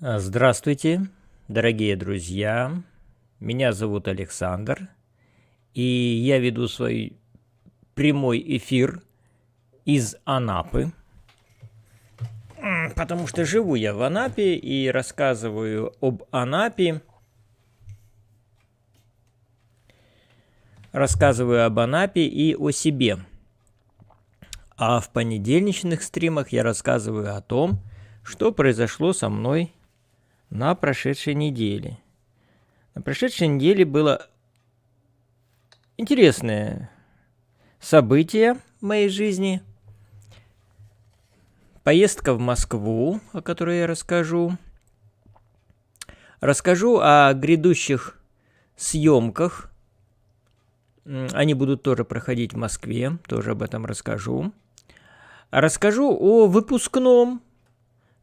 Здравствуйте, дорогие друзья. Меня зовут Александр, и я веду свой прямой эфир из Анапы, потому что живу я в Анапе и рассказываю об Анапе. Рассказываю об Анапе и о себе. А в понедельничных стримах я рассказываю о том, что произошло со мной на прошедшей неделе. На прошедшей неделе было интересное событие в моей жизни. Поездка в Москву, о которой я расскажу. Расскажу о грядущих съемках. Они будут тоже проходить в Москве, тоже об этом расскажу. Расскажу о выпускном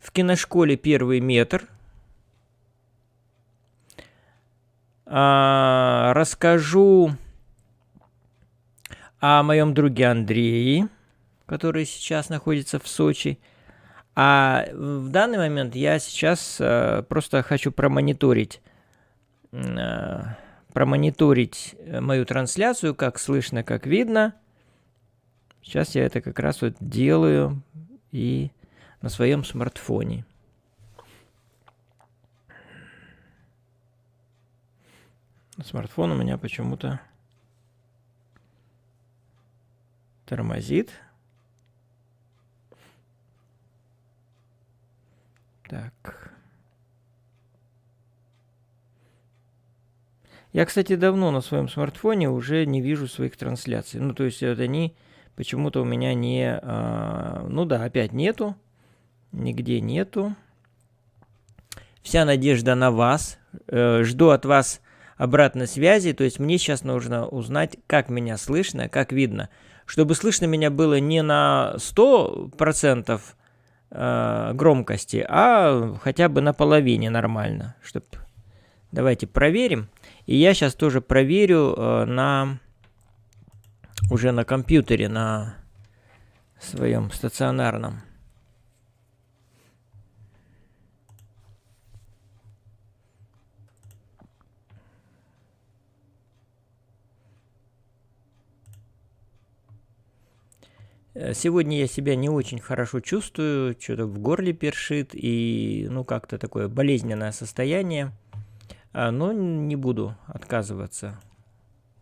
в киношколе «Первый метр». Расскажу о моем друге Андрее, который сейчас находится в Сочи. А в данный момент я сейчас просто хочу промониторить мою трансляцию, как слышно, как видно. Сейчас я это как раз вот делаю и на своем смартфоне. Смартфон у меня почему-то тормозит. Так. Я, кстати, давно на своем смартфоне уже не вижу своих трансляций. Ну, то есть вот они почему-то у меня не... ну да, опять нету. Нигде нету. Вся надежда на вас. Жду от вас обратной связи. То есть мне сейчас нужно узнать, как меня слышно, как видно. Чтобы слышно меня было не на 100% громкости, а хотя бы на половине нормально. Давайте проверим. И я сейчас тоже проверю уже на компьютере, на своем стационарном. Сегодня я себя не очень хорошо чувствую, что-то в горле першит и, ну, как-то такое болезненное состояние. Но не буду отказываться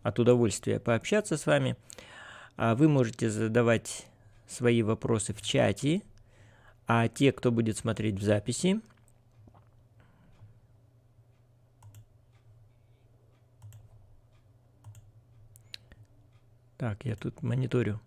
от удовольствия пообщаться с вами. Вы можете задавать свои вопросы в чате, а те, кто будет смотреть в записи, так, я тут мониторю.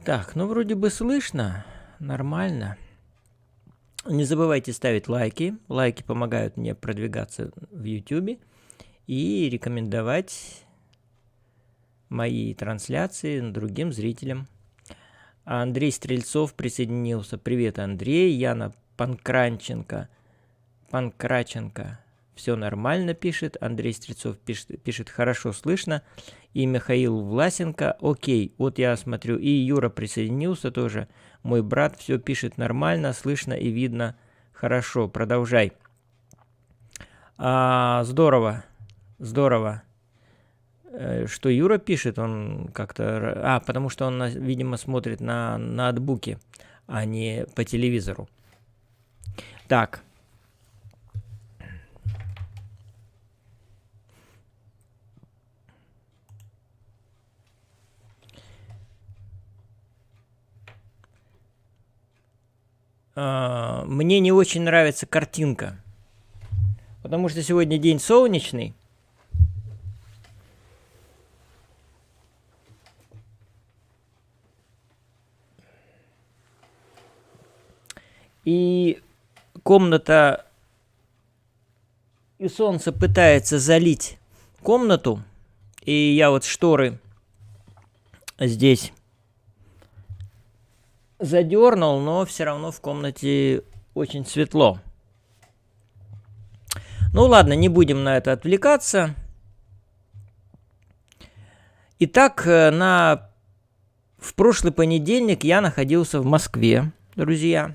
Так, ну вроде бы слышно, нормально. Не забывайте ставить лайки. Лайки помогают мне продвигаться в YouTube и рекомендовать мои трансляции другим зрителям. Андрей Стрельцов присоединился. Привет, Андрей. Яна Панкраченко. Все нормально пишет. Андрей Стрельцов пишет хорошо слышно. И Михаил Власенко. Окей, вот я смотрю. И Юра присоединился тоже. Мой брат все пишет нормально, слышно и видно хорошо. Продолжай. Здорово. Здорово. Что Юра пишет, он как-то... потому что он, видимо, смотрит на ноутбуке, а не по телевизору. Так. Мне не очень нравится картинка, потому что сегодня день солнечный. И комната, и солнце пытается залить комнату. И я вот шторы здесь задернул, но все равно в комнате очень светло. Ну ладно, не будем на это отвлекаться. Итак, в прошлый понедельник я находился в Москве, друзья.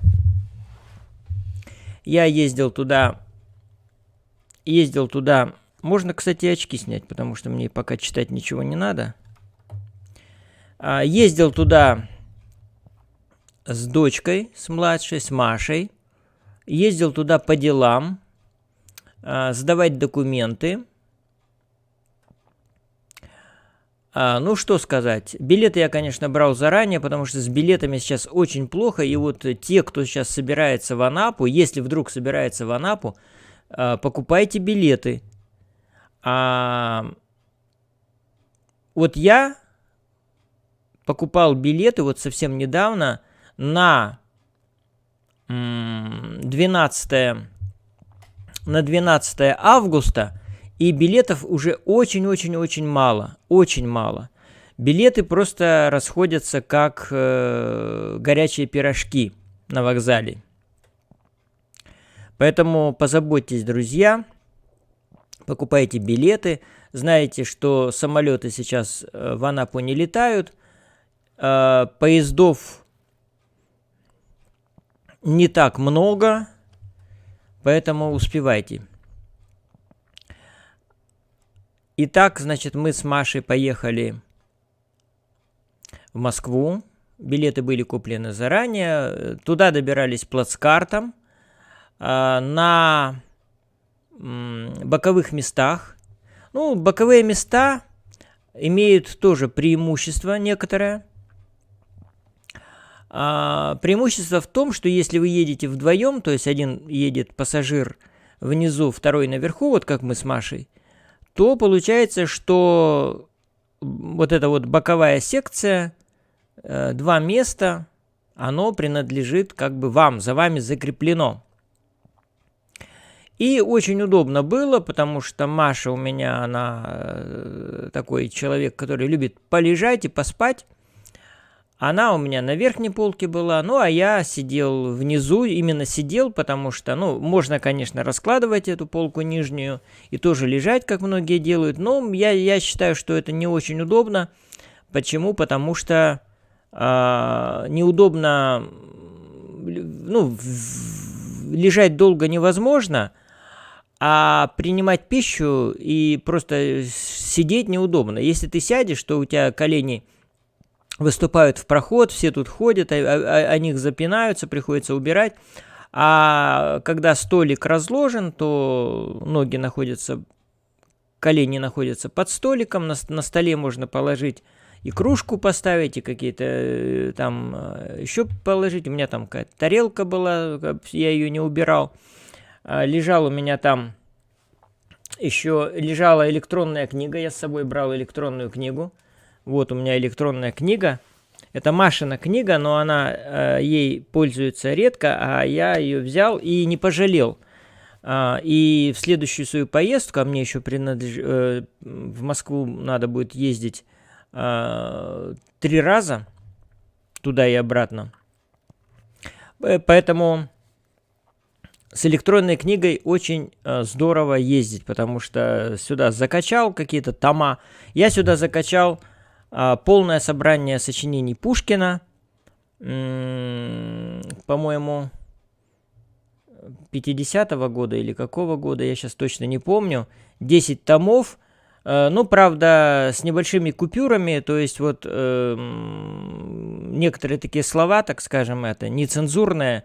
Я ездил туда. Можно, кстати, очки снять, потому что мне пока читать ничего не надо. Ездил туда с дочкой, с младшей, с Машей. Ездил туда по делам, сдавать документы. Ну, что сказать. Билеты я, конечно, брал заранее, потому что с билетами сейчас очень плохо. И вот те, кто сейчас собирается в Анапу, если вдруг собирается в Анапу, покупайте билеты. Вот я покупал билеты вот совсем недавно на 12 августа. И билетов уже очень-очень-очень мало. Очень мало. Билеты просто расходятся как горячие пирожки на вокзале. Поэтому позаботьтесь, друзья. Покупайте билеты. Знаете, что самолеты сейчас в Анапу не летают. Поездов не так много. Поэтому успевайте. Итак, значит, мы с Машей поехали в Москву. Билеты были куплены заранее. Туда добирались плацкартом. На боковых местах. Ну, боковые места имеют тоже преимущество некоторое. Преимущество в том, что если вы едете вдвоем, то есть один едет пассажир внизу, второй наверху, вот как мы с Машей, то получается, что вот эта вот боковая секция, 2 места, оно принадлежит как бы вам, за вами закреплено. И очень удобно было, потому что Маша у меня, она такой человек, который любит полежать и поспать. Она у меня на верхней полке была, ну а я сидел внизу, именно сидел, потому что, ну, можно, конечно, раскладывать эту полку нижнюю и тоже лежать, как многие делают, но я считаю, что это не очень удобно. Почему? Потому что неудобно, ну, лежать долго невозможно, а принимать пищу и просто сидеть неудобно. Если ты сядешь, то у тебя колени выступают в проход, все тут ходят, о них запинаются, приходится убирать. А когда столик разложен, то ноги находятся, колени находятся под столиком, на столе можно положить и кружку поставить, и какие-то там еще положить. У меня там какая-то тарелка была, я ее не убирал. Лежал у меня там еще, лежала электронная книга, я с собой брал электронную книгу. Вот у меня электронная книга. Это Машина книга, но она ей пользуется редко, а я ее взял и не пожалел. И в следующую свою поездку, а мне еще в Москву надо будет ездить 3 раза, туда и обратно. Поэтому с электронной книгой очень здорово ездить, потому что сюда закачал какие-то тома. Я сюда закачал полное собрание сочинений Пушкина, по-моему, 50-го года или какого года, я сейчас точно не помню, 10 томов, ну, правда, с небольшими купюрами, то есть вот некоторые такие слова, так скажем, это нецензурные,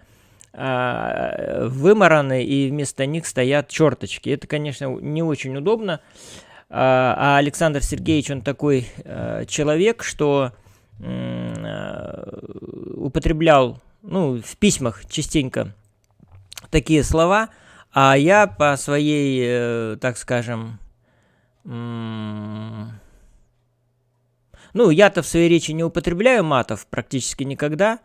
вымараны, и вместо них стоят черточки. Это, конечно, не очень удобно. А Александр Сергеевич, он такой человек, что употреблял, ну, в письмах частенько такие слова, а я по своей, так скажем, ну, я-то в своей речи не употребляю матов практически никогда,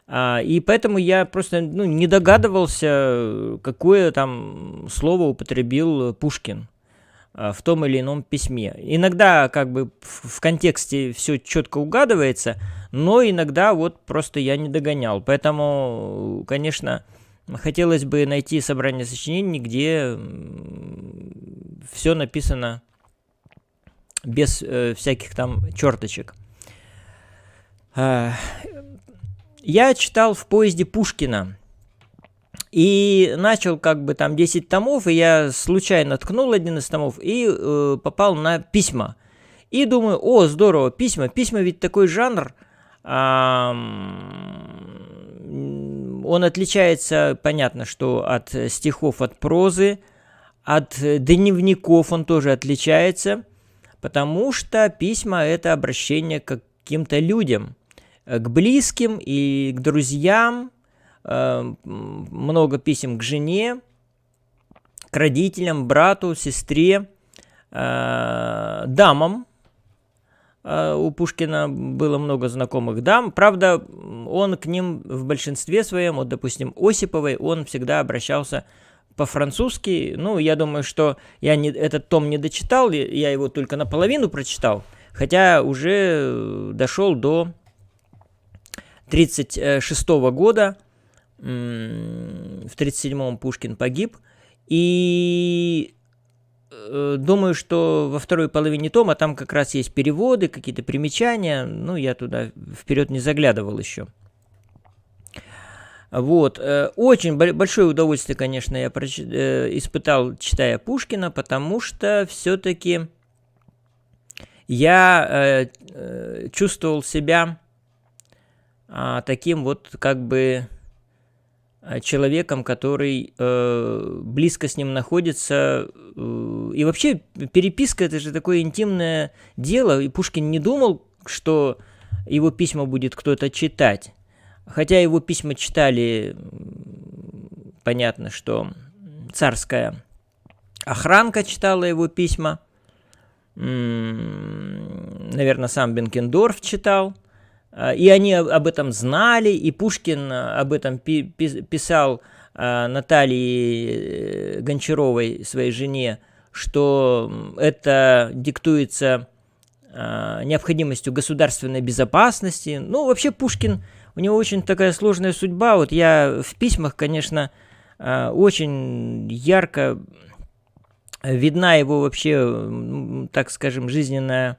и поэтому я просто, ну, не догадывался, какое там слово употребил Пушкин в том или ином письме. Иногда как бы в контексте все четко угадывается, но иногда вот просто я не догонял. Поэтому, конечно, хотелось бы найти собрание сочинений, где все написано без всяких там черточек. Я читал в поезде Пушкина. И начал как бы там 10 томов, и я случайно ткнул один из томов и попал на письма. И думаю, о, здорово, письма. Письма ведь такой жанр. Он отличается, понятно, что от стихов, от прозы, от дневников он тоже отличается, потому что письма – это обращение к каким-то людям, к близким и к друзьям, много писем к жене, к родителям, брату, сестре, дамам. У Пушкина было много знакомых дам. Правда, он к ним в большинстве своем, вот, допустим, Осиповой, он всегда обращался по-французски. Ну, я думаю, что я этот том не дочитал, я его только наполовину прочитал, хотя уже дошел до 1936 года. В 1937-м Пушкин погиб, и думаю, что во второй половине тома там как раз есть переводы, какие-то примечания, ну, я туда вперед не заглядывал еще. Вот, очень большое удовольствие, конечно, я испытал, читая Пушкина, потому что все-таки я чувствовал себя таким вот как бы человеком, который близко с ним находится. И вообще переписка – это же такое интимное дело, и Пушкин не думал, что его письма будет кто-то читать. Хотя его письма читали, понятно, что царская охранка читала его письма, наверное, сам Бенкендорф читал. И они об этом знали, и Пушкин об этом писал Наталье Гончаровой, своей жене, что это диктуется необходимостью государственной безопасности. Ну, вообще Пушкин, у него очень такая сложная судьба. Вот я в письмах, конечно, очень ярко видна его вообще, так скажем, жизненная,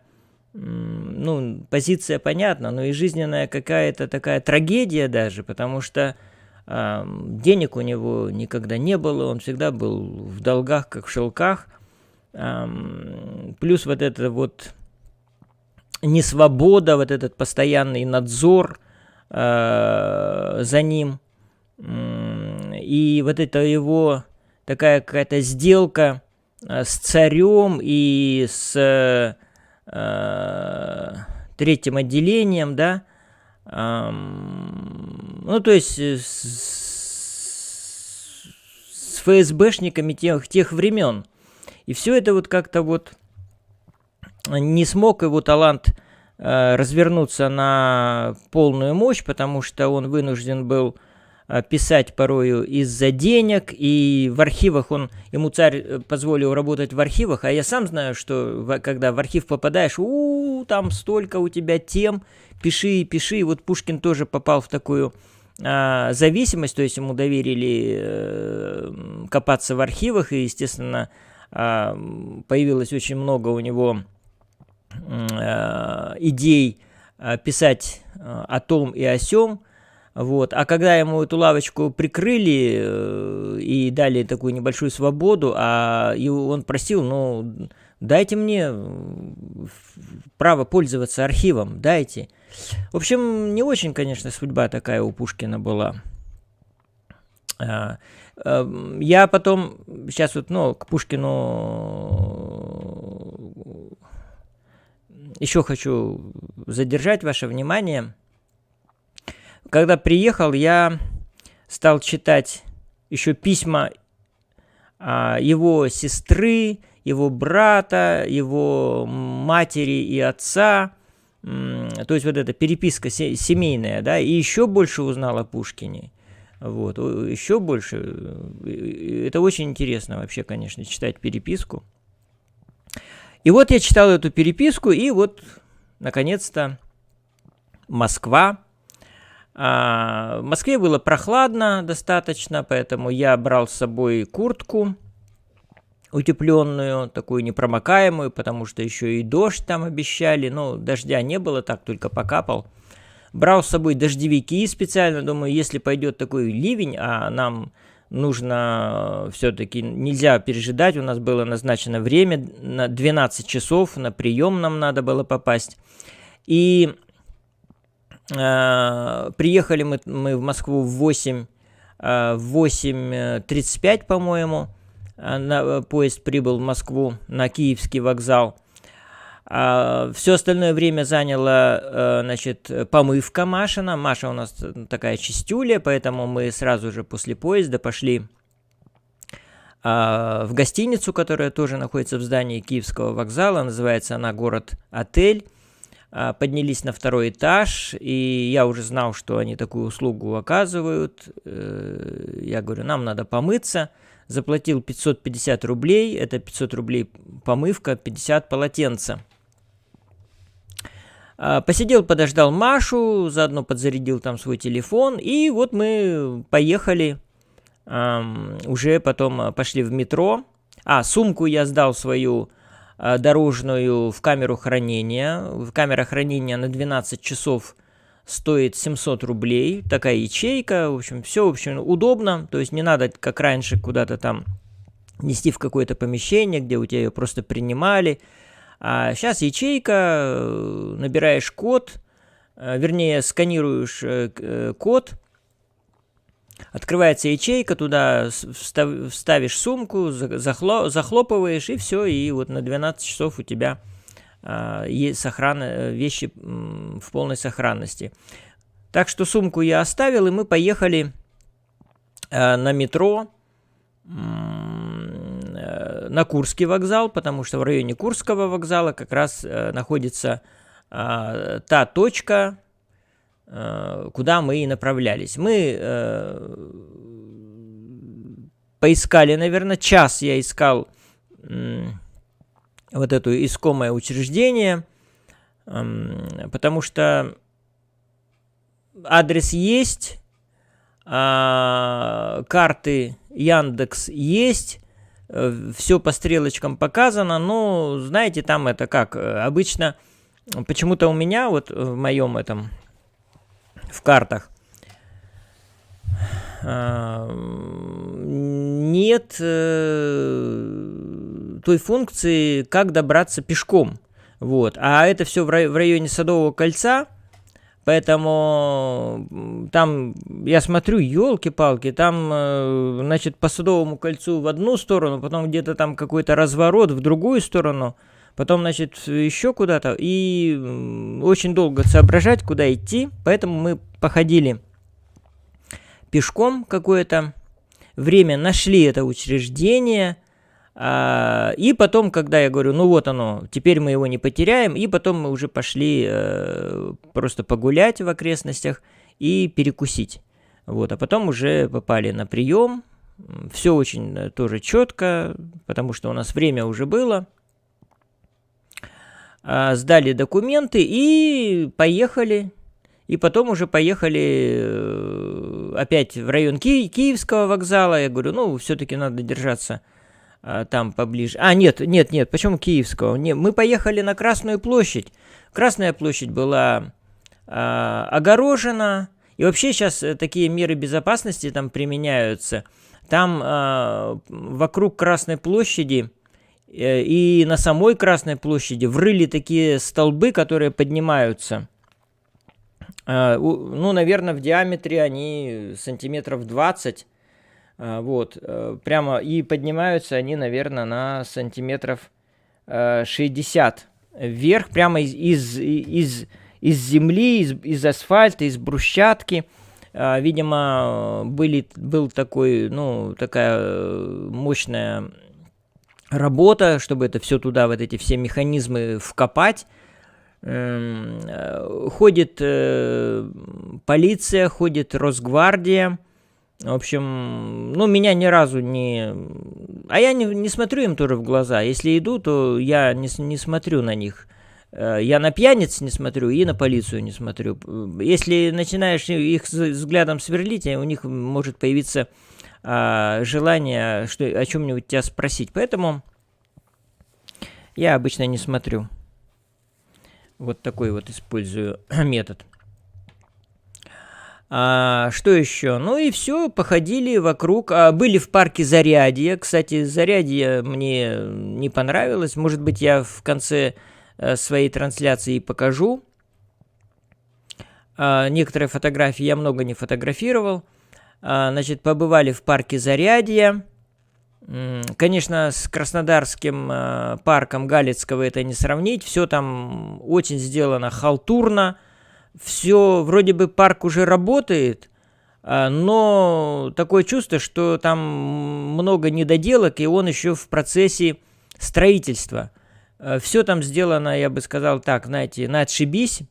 ну, позиция понятна, но и жизненная какая-то такая трагедия даже, потому что денег у него никогда не было, он всегда был в долгах, как в шелках, плюс вот это вот несвобода, вот этот постоянный надзор за ним, и вот это его такая какая-то сделка с царем и с третьим отделением, да, ну, то есть с ФСБшниками тех времен. И все это вот как-то вот не смог его талант развернуться на полную мощь, потому что он вынужден был писать порою из-за денег, и в архивах ему царь позволил работать в архивах, а я сам знаю, что когда в архив попадаешь, там столько у тебя тем, пиши и пиши, и вот Пушкин тоже попал в такую зависимость, то есть ему доверили копаться в архивах, и, естественно, появилось очень много у него идей писать о том и о сём. Вот. А когда ему эту лавочку прикрыли и дали такую небольшую свободу, и он просил, ну, дайте мне право пользоваться архивом, дайте. В общем, не очень, конечно, судьба такая у Пушкина была. Я потом, сейчас вот, ну, к Пушкину еще хочу задержать ваше внимание. Когда приехал, я стал читать еще письма его сестры, его брата, его матери и отца. То есть вот эта переписка семейная, да, и еще больше узнал о Пушкине. Вот, еще больше. Это очень интересно вообще, конечно, читать переписку. И вот я читал эту переписку, и вот, наконец-то, Москва. В Москве было прохладно достаточно, поэтому я брал с собой куртку. утепленную, такую непромокаемую, потому что еще и дождь там обещали. Ну, дождя не было, так только покапал. Брал с собой дождевики специально, думаю, если пойдет такой ливень, а нам нужно все-таки, нельзя пережидать, у нас было назначено время на 12 часов, на прием нам надо было попасть. И приехали мы в Москву в 8:35, по-моему, поезд прибыл в Москву на Киевский вокзал. Все остальное время заняла, значит, помывка Машина. Маша у нас такая чистюля, поэтому мы сразу же после поезда пошли в гостиницу, которая тоже находится в здании Киевского вокзала. Называется она «Город-отель». Поднялись на 2-й этаж, и я уже знал, что они такую услугу оказывают. Я говорю, нам надо помыться. Заплатил 550 рублей, это 500 рублей помывка, 50 полотенца. Посидел, подождал Машу, заодно подзарядил там свой телефон, и вот мы поехали, уже потом пошли в метро. Сумку я сдал свою дорожную в камеру хранения. Камера хранения на 12 часов стоит 700 рублей, такая ячейка, в общем, все, в общем, удобно, то есть не надо, как раньше, куда-то там нести в какое-то помещение, где у тебя ее просто принимали. А сейчас ячейка, набираешь код, вернее, сканируешь код, открывается ячейка, туда вставишь сумку, захлопываешь, и все, и вот на 12 часов у тебя есть вещи в полной сохранности. Так что сумку я оставил, и мы поехали на метро на Курский вокзал, потому что в районе Курского вокзала как раз находится та точка, куда мы и направлялись. Мы поискали, наверное, час я искал вот это искомое учреждение, потому что адрес есть, карты Яндекс есть, все по стрелочкам показано, но, знаете, там это как, обычно, почему-то у меня вот в моем этом, в картах, нет той функции, как добраться пешком. Вот. А это все в районе Садового кольца, поэтому там, я смотрю, елки-палки, там, значит, по Садовому кольцу в одну сторону, потом где-то там какой-то разворот в другую сторону, потом, значит, еще куда-то, и очень долго соображать, куда идти, поэтому мы походили пешком какое-то время, нашли это учреждение, и потом, когда я говорю, ну вот оно, теперь мы его не потеряем, и потом мы уже пошли просто погулять в окрестностях и перекусить. Вот, а потом уже попали на прием, все очень тоже четко, потому что у нас время уже было. Сдали документы и поехали. И потом уже поехали опять в район Киевского вокзала. Я говорю, ну, все-таки надо держаться там поближе. Нет, почему Киевского? Мы поехали на Красную площадь. Красная площадь была огорожена. И вообще сейчас такие меры безопасности там применяются. Там вокруг Красной площади и на самой Красной площади врыли такие столбы, которые поднимаются. Ну, наверное, в диаметре они сантиметров 20. Вот, прямо, и поднимаются они, наверное, на сантиметров 60 вверх, прямо из земли, из асфальта, из брусчатки. Видимо, был такой, ну, такая мощная работа, чтобы это все туда, вот эти все механизмы вкопать. Ходит полиция, ходит Росгвардия. В общем, ну, меня ни разу не... А я не смотрю им тоже в глаза. Если иду, то я не смотрю на них. Я на пьяниц не смотрю и на полицию не смотрю. Если начинаешь их взглядом сверлить, у них может появиться желания о чем-нибудь тебя спросить. Поэтому я обычно не смотрю. Вот такой вот использую метод. Что еще? Ну и все, походили вокруг. Были в парке Зарядье. Кстати, Зарядье мне не понравилось. Может быть, я в конце своей трансляции покажу. Некоторые фотографии я много не фотографировал. Значит, побывали в парке Зарядье. Конечно, с краснодарским парком Галицкого это не сравнить. Все там очень сделано халтурно. Все, вроде бы парк уже работает, но такое чувство, что там много недоделок, и он еще в процессе строительства. Все там сделано, я бы сказал так, знаете, на отшибись.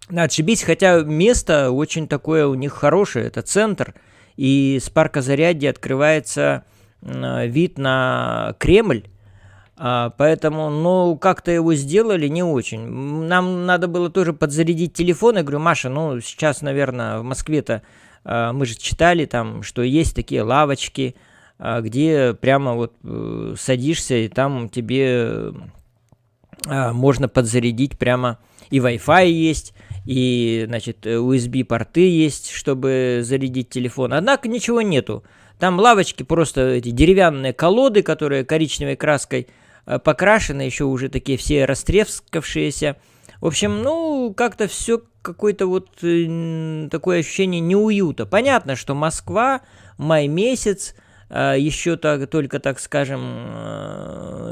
На отшибись, хотя место очень такое у них хорошее, это центр. И с парка Зарядье открывается вид на Кремль. Поэтому, ну, как-то его сделали не очень. Нам надо было тоже подзарядить телефон. Я говорю, Маша, ну, сейчас, наверное, в Москве-то мы же читали там, что есть такие лавочки, где прямо вот садишься, и там тебе можно подзарядить прямо. И Wi-Fi есть, и, значит, USB-порты есть, чтобы зарядить телефон. Однако ничего нету. Там лавочки, просто эти деревянные колоды, которые коричневой краской покрашены, еще уже такие все растрескавшиеся. В общем, ну, как-то все какое-то вот такое ощущение неуюта. Понятно, что Москва, май месяц, еще только, так скажем,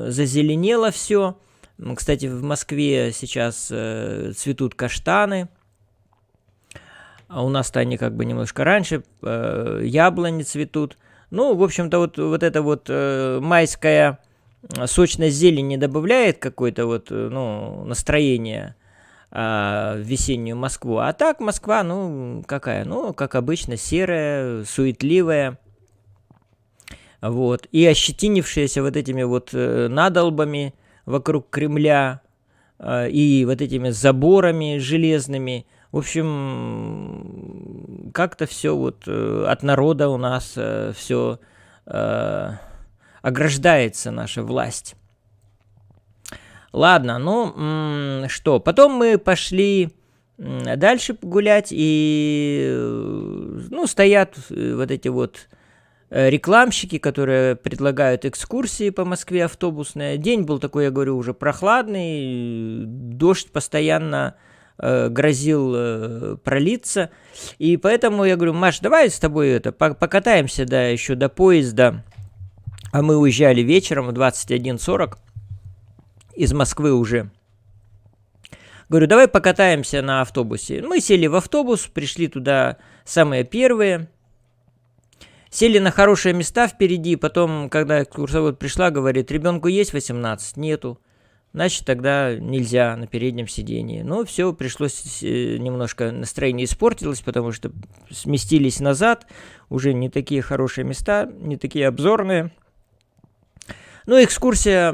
зазеленело все. Кстати, в Москве сейчас цветут каштаны. А у нас-то они как бы немножко раньше, яблони цветут. Ну, в общем-то, вот эта вот майская сочность зелени добавляет какое-то вот, ну, настроение в весеннюю Москву. А так Москва, ну, какая? Ну, как обычно, серая, суетливая. Вот. И ощетинившаяся вот этими вот надолбами от Кремля и вот этими заборами железными. В общем, как-то все вот от народа у нас все ограждается наша власть. Ладно, ну что, потом мы пошли дальше гулять, и ну, стоят вот эти вот рекламщики, которые предлагают экскурсии по Москве автобусные. День был такой, я говорю, уже прохладный, дождь постоянно грозил пролиться. И поэтому я говорю, Маш, давай с тобой покатаемся еще до поезда. А мы уезжали вечером в 21:40 из Москвы уже. Говорю, давай покатаемся на автобусе. Мы сели в автобус, пришли туда самые первые. Сели на хорошие места впереди, потом, когда экскурсовод пришла, говорит, ребенку есть 18? Нету. Значит, тогда нельзя на переднем сидении. Ну, все, пришлось немножко, настроение испортилось, потому что сместились назад, уже не такие хорошие места, не такие обзорные. Ну, экскурсия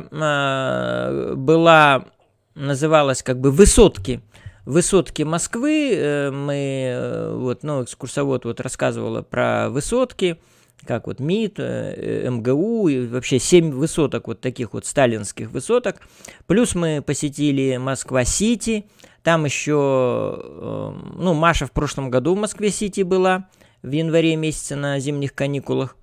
называлась как бы «Высотки». Высотки Москвы, экскурсовод вот рассказывала про высотки, как вот МИД, МГУ, и вообще 7 высоток, вот таких вот сталинских высоток. Плюс мы посетили Москва-Сити, там еще, Маша в прошлом году в Москве-Сити была, в январе месяце на зимних каникулах.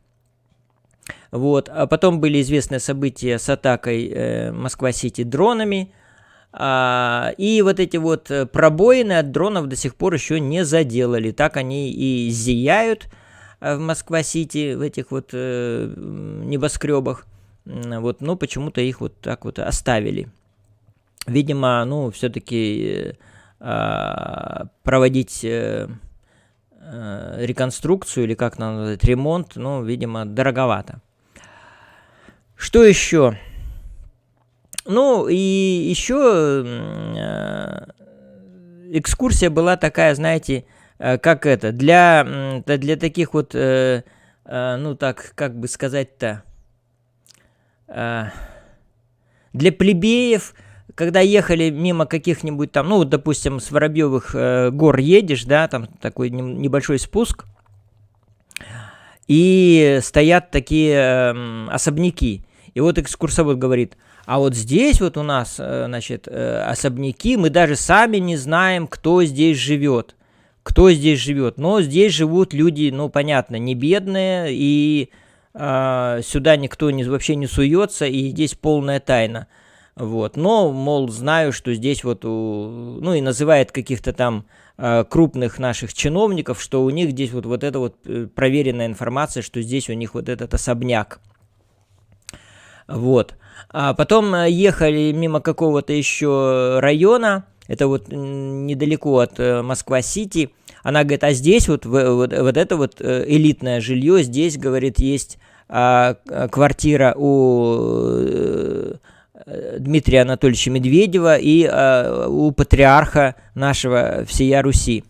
Вот, а потом были известные события с атакой Москва-Сити дронами. И вот эти вот пробоины от дронов до сих пор еще не заделали. Так они и зияют в Москва-Сити, в этих вот небоскребах. Вот, но почему-то их вот так вот оставили. Видимо, все-таки проводить реконструкцию, или как надо назвать, ремонт, видимо, дороговато. Что еще? Ну, и еще экскурсия была такая, знаете, как это, для таких вот, как бы сказать-то, для плебеев, когда ехали мимо каких-нибудь там, допустим, с Воробьевых гор едешь, да, там такой небольшой спуск, и стоят такие особняки. И вот экскурсовод говорит: а вот здесь вот у нас, значит, особняки, мы даже сами не знаем, кто здесь живет. Кто здесь живет. Но здесь живут люди, ну, понятно, не бедные, и сюда никто вообще не суется, и здесь полная тайна. Вот. Но, мол, знаю, что здесь вот, ну, и называет каких-то там крупных наших чиновников, что у них здесь вот эта вот проверенная информация, что здесь у них вот этот особняк. Вот. А потом ехали мимо какого-то еще района, это вот недалеко от Москва-Сити. Она говорит: а здесь вот это вот элитное жилье, здесь, говорит, есть квартира у Дмитрия Анатольевича Медведева и у патриарха нашего всея Руси,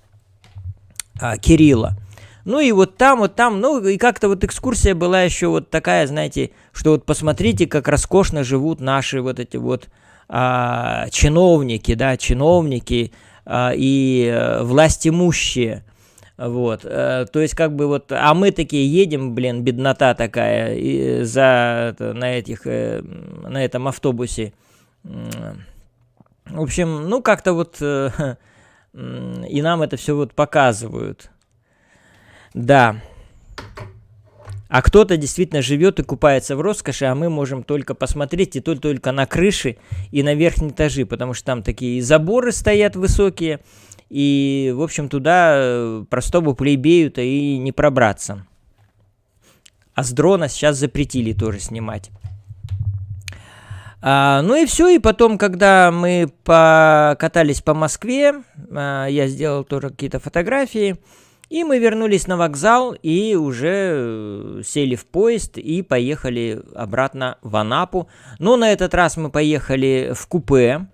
Кирилла. Ну и вот там, ну и как-то вот экскурсия была еще вот такая, знаете, что вот посмотрите, как роскошно живут наши вот эти вот чиновники, да, и властимущие. Вот, то есть как бы вот, а мы такие едем, блин, беднота такая, и на этом автобусе. В общем, ну как-то вот и нам это все вот показывают. Да. А кто-то действительно живет и купается в роскоши, а мы можем только посмотреть и только на крыши и на верхние этажи, потому что там такие заборы стоят высокие, и, в общем, туда простому плебею-то и не пробраться. А с дрона сейчас запретили тоже снимать. Ну и все, и потом, когда мы покатались по Москве, я сделал тоже какие-то фотографии, и мы вернулись на вокзал и уже сели в поезд и поехали обратно в Анапу. Но на этот раз мы поехали в купе.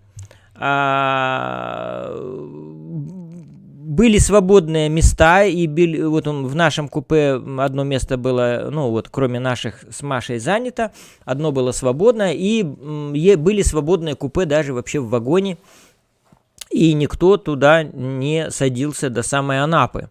Были свободные места, и вот в нашем купе одно место было, ну вот кроме наших с Машей занято, одно было свободное, и были свободные купе даже вообще в вагоне, и никто туда не садился до самой Анапы.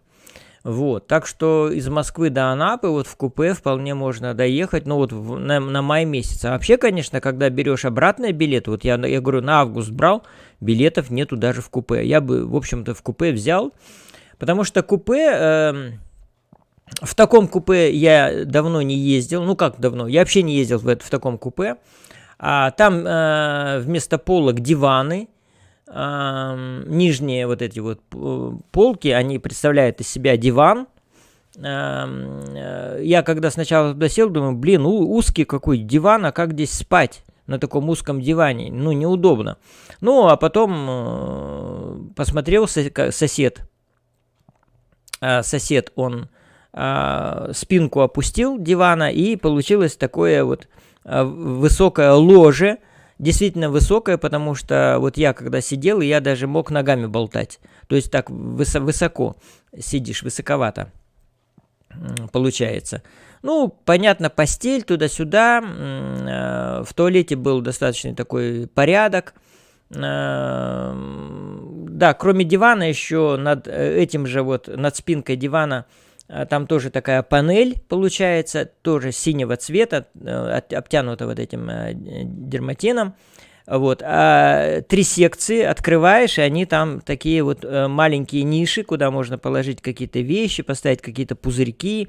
Вот, так что из Москвы до Анапы вот в купе вполне можно доехать, ну вот на май месяц. А вообще, конечно, когда берешь обратный билет, вот я говорю, на август брал, билетов нету даже в купе. Я бы, в общем-то, в купе взял, потому что купе, в таком купе я давно не ездил, ну как давно, я вообще не ездил в таком купе. Там вместо полок диваны. Нижние вот эти вот полки, они представляют из себя диван. Я когда сначала туда сел, думаю, блин, узкий какой диван, а как здесь спать на таком узком диване? Ну, неудобно. Ну, а потом посмотрел сосед. Сосед, он спинку опустил дивана, и получилось такое вот высокое ложе, действительно высокая, потому что вот я когда сидел, я даже мог ногами болтать. То есть так высоко сидишь, высоковато получается. Ну, понятно, постель туда-сюда. В туалете был достаточно такой порядок. Да, кроме дивана еще над этим же вот, над спинкой дивана, там тоже такая панель получается, тоже синего цвета, обтянута вот этим дерматином. Вот. 3 секции открываешь, и они там такие вот маленькие ниши, куда можно положить какие-то вещи, поставить какие-то пузырьки.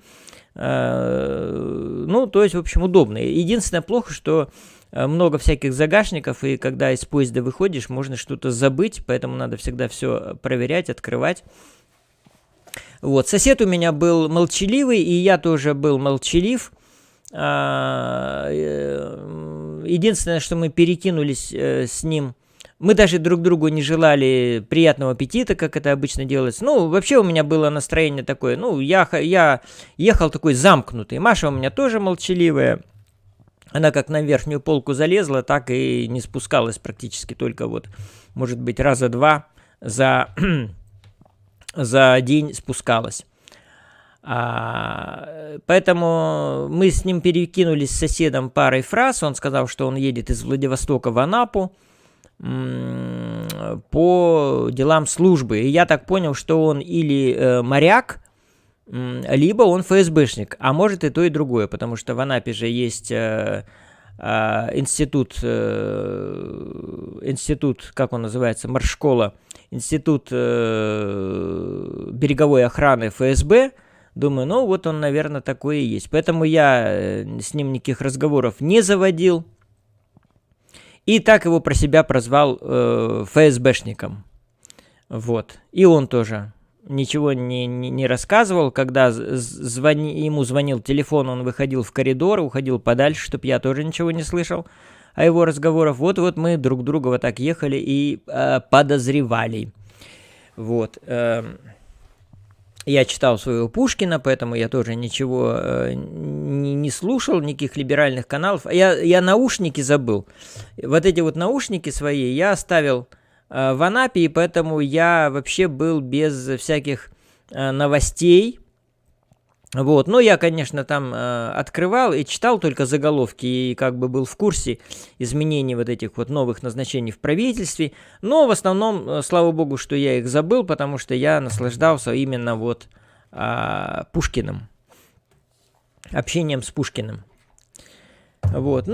Ну, то есть, в общем, удобно. Единственное плохо, что много всяких загашников, и когда из поезда выходишь, можно что-то забыть, поэтому надо всегда все проверять, открывать. Вот, сосед у меня был молчаливый, и я тоже был молчалив. Единственное, что мы перекинулись с ним, мы даже друг другу не желали приятного аппетита, как это обычно делается. Ну, вообще у меня было настроение такое, ну, я ехал такой замкнутый. Маша у меня тоже молчаливая. Она как на верхнюю полку залезла, так и не спускалась практически, только вот, может быть, раза 2 за день спускалась. Поэтому мы с ним перекинулись с соседом парой фраз. Он сказал, что он едет из Владивостока в Анапу по делам службы. И я так понял, что он или моряк, либо он ФСБшник, а может и то, и другое, потому что в Анапе же есть институт, как он называется, Моршкола, институт береговой охраны ФСБ. Думаю, ну вот он, наверное, такой и есть. Поэтому я с ним никаких разговоров не заводил. И так его про себя прозвал ФСБшником. Вот. И он тоже ничего не рассказывал. Когда ему звонил телефон, он выходил в коридор, уходил подальше, чтобы я тоже ничего не слышал о его разговорах. Вот мы друг друга вот так ехали и подозревали. Вот. Я читал своего Пушкина, поэтому я тоже ничего не слушал, никаких либеральных каналов. Я наушники забыл. Вот эти вот наушники свои я оставил в Анапе, и поэтому я вообще был без всяких новостей. Вот. Но я, конечно, там открывал и читал только заголовки, и как бы был в курсе изменений вот этих вот новых назначений в правительстве. Но в основном, слава богу, что я их забыл, потому что я наслаждался именно вот Пушкиным, общением с Пушкиным. Вот.